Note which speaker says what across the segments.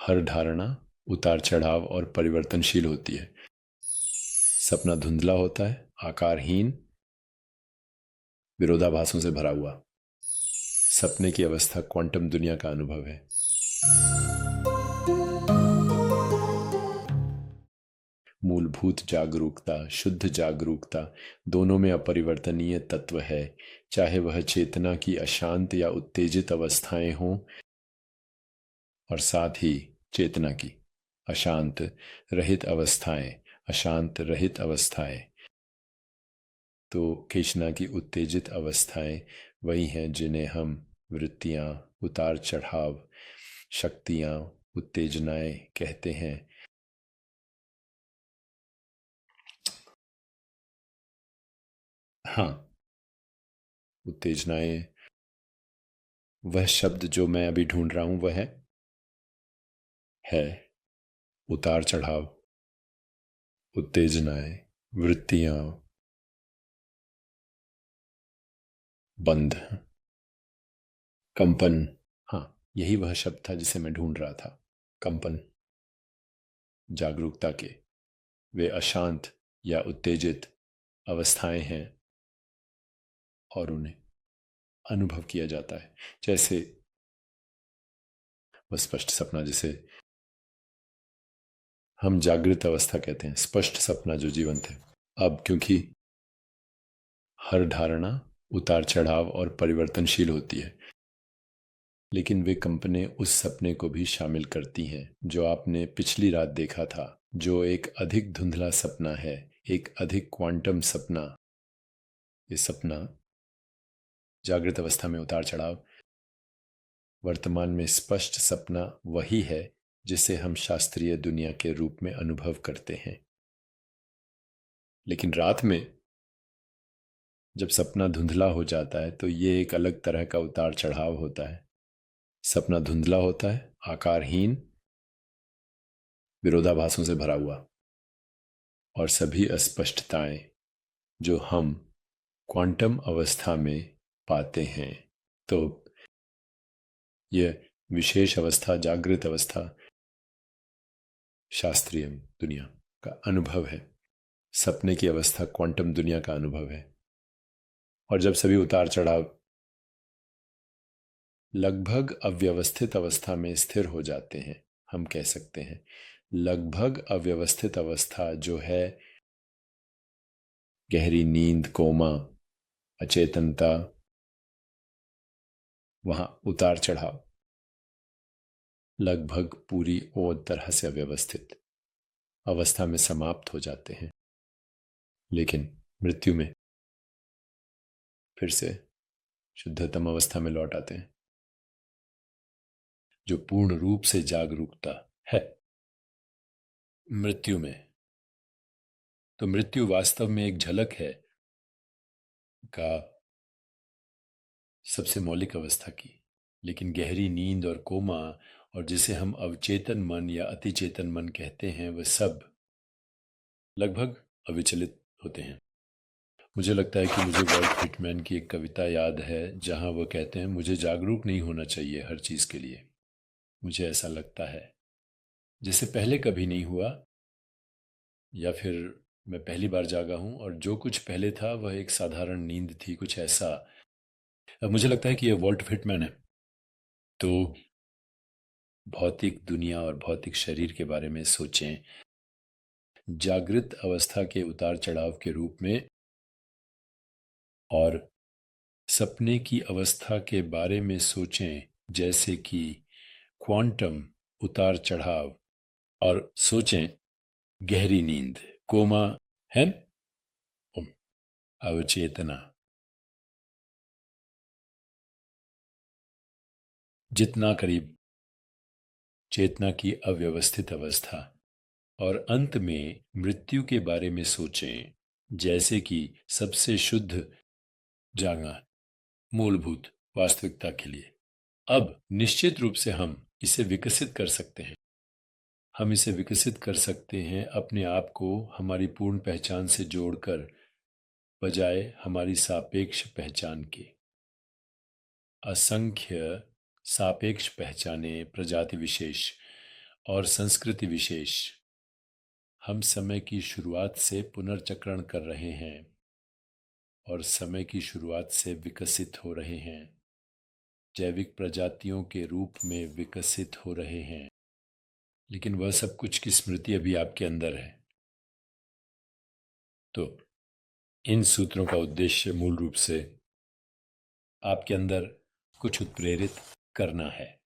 Speaker 1: हर धारणा उतार चढ़ाव और परिवर्तनशील होती है। सपना धुंधला होता है, आकारहीन, विरोधाभासों से भरा हुआ। सपने की अवस्था क्वांटम दुनिया का अनुभव है। मूलभूत जागरूकता, शुद्ध जागरूकता दोनों में अपरिवर्तनीय तत्व है, चाहे वह चेतना की अशांत या उत्तेजित अवस्थाएं हों, और साथ ही चेतना की अशांत रहित अवस्थाएं, अशांत रहित अवस्थाएं। तो कृष्णा की उत्तेजित अवस्थाएं वही हैं जिन्हें हम वृत्तियां, उतार चढ़ाव, शक्तियां, उत्तेजनाएं कहते हैं। हाँ, उत्तेजनाएं, वह शब्द जो मैं अभी ढूंढ रहा हूं वह है उतार चढ़ाव, उत्तेजनाएं, वृत्तियां, बंध, कंपन। हाँ, यही वह शब्द था जिसे मैं ढूंढ रहा था। कंपन जागरूकता के वे अशांत या उत्तेजित अवस्थाएं हैं और उन्हें अनुभव किया जाता है। जैसे वह स्पष्ट सपना जिसे हम जागृत अवस्था कहते हैं, स्पष्ट सपना जो जीवंत है। अब क्योंकि हर धारणा उतार चढ़ाव और परिवर्तनशील होती है, लेकिन वे कंपने उस सपने को भी शामिल करती हैं जो आपने पिछली रात देखा था, जो एक अधिक धुंधला सपना है, एक अधिक क्वांटम सपना। ये सपना जागृत अवस्था में उतार चढ़ाव, वर्तमान में स्पष्ट सपना वही है जिसे हम शास्त्रीय दुनिया के रूप में अनुभव करते हैं। लेकिन रात में जब सपना धुंधला हो जाता है तो ये एक अलग तरह का उतार चढ़ाव होता है। सपना धुंधला होता है, आकारहीन, विरोधाभासों से भरा हुआ, और सभी अस्पष्टताएं जो हम क्वांटम अवस्था में पाते हैं। तो यह विशेष अवस्था, जागृत अवस्था, शास्त्रीय दुनिया का अनुभव है। सपने की अवस्था क्वांटम दुनिया का अनुभव है। और जब सभी उतार चढ़ाव लगभग अव्यवस्थित अवस्था में स्थिर हो जाते हैं, हम कह सकते हैं लगभग अव्यवस्थित अवस्था जो है गहरी नींद, कोमा, अचेतनता, वहां उतार चढ़ाव लगभग पूरी और तरह से अव्यवस्थित अवस्था में समाप्त हो जाते हैं। लेकिन मृत्यु में फिर से शुद्धतम अवस्था में लौट आते हैं, जो पूर्ण रूप से जागरूकता है। मृत्यु में तो मृत्यु वास्तव में एक झलक है का सबसे मौलिक अवस्था की, लेकिन गहरी नींद और कोमा और जिसे हम अवचेतन मन या अतिचेतन मन कहते हैं, वह सब लगभग अविचलित होते हैं। मुझे लगता है कि मुझे वॉल्ट व्हिटमैन की एक कविता याद है जहां वह कहते हैं, मुझे जागरूक नहीं होना चाहिए हर चीज के लिए। मुझे ऐसा लगता है जैसे पहले कभी नहीं हुआ, या फिर मैं पहली बार जागा हूं और जो कुछ पहले था वह एक साधारण नींद थी, कुछ ऐसा। अब मुझे लगता है कि यह वॉल्ट व्हिटमैन है। तो भौतिक दुनिया और भौतिक शरीर के बारे में सोचें जागृत अवस्था के उतार चढ़ाव के रूप में, और सपने की अवस्था के बारे में सोचें जैसे कि क्वांटम उतार चढ़ाव, और सोचें गहरी नींद, कोमा है, अवचेतना। जितना करीब चेतना की अव्यवस्थित अवस्था, और अंत में मृत्यु के बारे में सोचें जैसे कि सबसे शुद्ध जागा मूलभूत वास्तविकता के लिए। अब निश्चित रूप से हम इसे विकसित कर सकते हैं। हम इसे विकसित कर सकते हैं अपने आप को हमारी पूर्ण पहचान से जोड़कर, बजाय हमारी सापेक्ष पहचान के। असंख्य सापेक्ष पहचाने, प्रजाति विशेष और संस्कृति विशेष हम समय की शुरुआत से पुनर्चक्रण कर रहे हैं और समय की शुरुआत से विकसित हो रहे हैं, जैविक प्रजातियों के रूप में विकसित हो रहे हैं। लेकिन वह सब कुछ की स्मृति अभी आपके अंदर है। तो इन सूत्रों का उद्देश्य मूल रूप से आपके अंदर कुछ उत्प्रेरित करना है।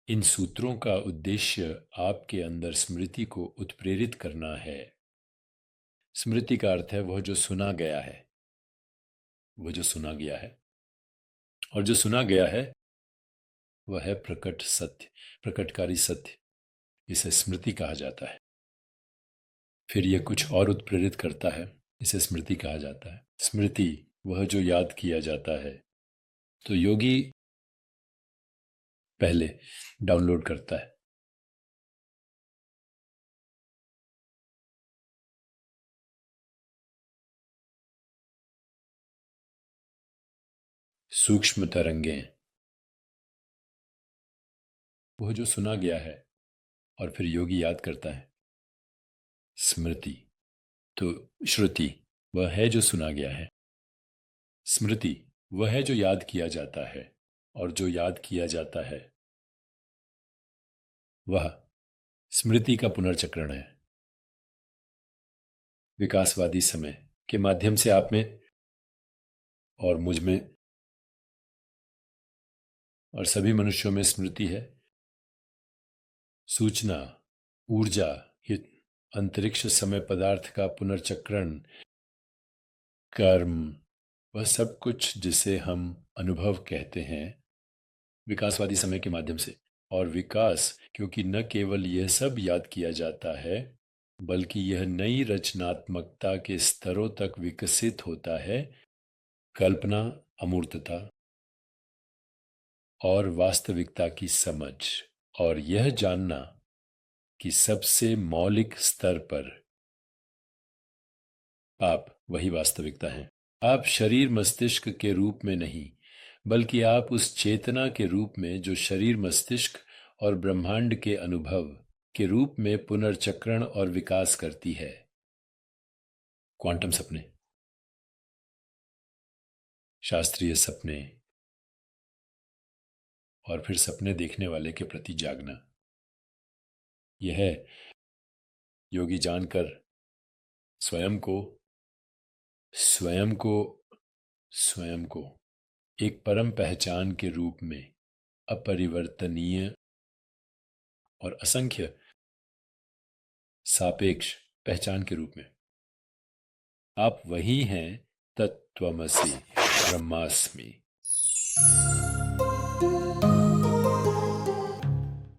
Speaker 1: इन सूत्रों का उद्देश्य आपके अंदर स्मृति को उत्प्रेरित करना है। स्मृति का अर्थ है वह जो सुना गया है, वह जो सुना गया है, और जो सुना गया है वह है प्रकट सत्य, प्रकटकारी सत्य। इसे स्मृति कहा जाता है। फिर यह कुछ और उत्प्रेरित करता है, इसे स्मृति कहा जाता है। स्मृति वह जो याद किया जाता है। तो योगी पहले डाउनलोड करता है। सूक्ष्म तरंगें, वह जो सुना गया है, और फिर योगी याद करता है। स्मृति तो श्रुति वह है जो सुना गया है। स्मृति वह है जो याद किया जाता है, और जो याद किया जाता है वह स्मृति का पुनर्चक्रण है। विकासवादी समय के माध्यम से आप में और मुझ में और सभी मनुष्यों में स्मृति है। सूचना, ऊर्जा, ये अंतरिक्ष समय पदार्थ का पुनर्चक्रण, कर्म, वह सब कुछ जिसे हम अनुभव कहते हैं, विकासवादी समय के माध्यम से। और विकास क्योंकि न केवल यह सब याद किया जाता है, बल्कि यह नई रचनात्मकता के स्तरों तक विकसित होता है। कल्पना, अमूर्तता और वास्तविकता की समझ, और यह जानना कि सबसे मौलिक स्तर पर आप वही वास्तविकता हैं। आप शरीर मस्तिष्क के रूप में नहीं, बल्कि आप उस चेतना के रूप में जो शरीर मस्तिष्क और ब्रह्मांड के अनुभव के रूप में पुनर्चक्रण और विकास करती है। क्वांटम सपने, शास्त्रीय सपने, और फिर सपने देखने वाले के प्रति जागना। यह है योगी जानकर स्वयं को स्वयं को स्वयं को एक परम पहचान के रूप में अपरिवर्तनीय और असंख्य सापेक्ष पहचान के रूप में। आप वही हैं, तत्त्वमसि ब्रह्मास्मि।